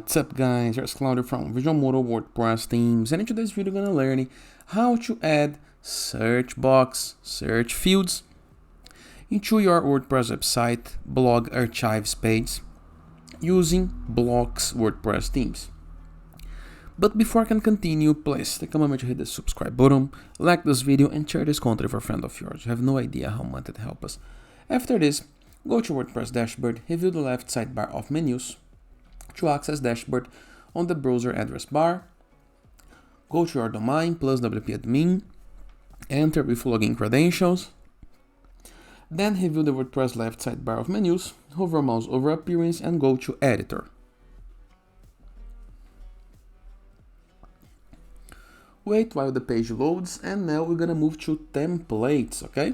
What's up guys, here's Claudio from Visual Modo WordPress Themes, and in today's video we're gonna learn how to add search box, search fields into your WordPress website blog archives page using Blocks WordPress themes. But before I can continue, please take a moment to hit the subscribe button, like this video and share this content with a friend of yours. You have no idea how much it helps us. After this, go to WordPress dashboard, review the left sidebar of menus. To access dashboard on the browser address bar, go to your domain plus WP admin, enter with login credentials, then review the WordPress left sidebar of menus, hover mouse over appearance and go to editor. Wait while the page loads, and now we're gonna move to templates, okay?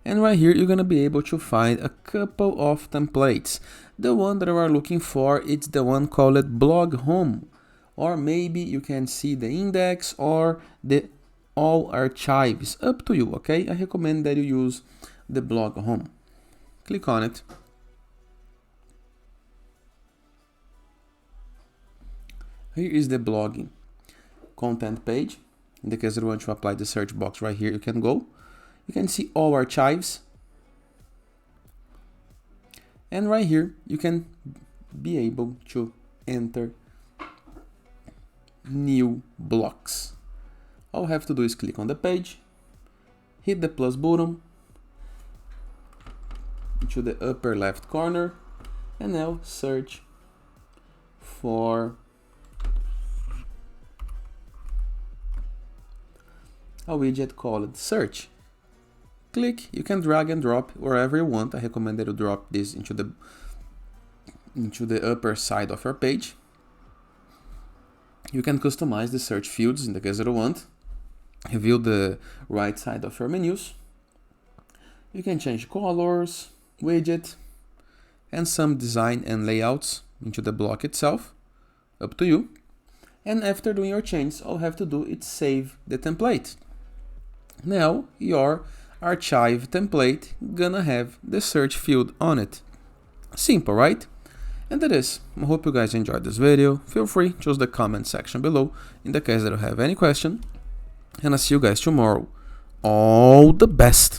And right here, you're gonna be able to find a couple of templates. The one that we are looking for, it's the one called blog home, or maybe you can see the index or the all archives, up to you, okay? I recommend that you use the blog home. Click on it. Here is the blogging content page. In the case that you want to apply the search box right here, you can go. You can see all archives, and right here you can be able to enter new blocks. All you have to do is click on the page, hit the plus button into the upper left corner, and now search for a widget called search. Click, you can drag and drop wherever you want. I recommend that you drop this into the upper side of your page. You can customize the search fields in the case that you want. Review the right side of your menus. You can change colors, widget, and some design and layouts into the block itself. Up to you. And after doing your changes, all you have to do is save the template. Now your archive template gonna have the search field on it. Simple, right? And that is. I hope you guys enjoyed this video. Feel free to use the comment section below in the case that you have any question. And I'll see you guys tomorrow. All the best!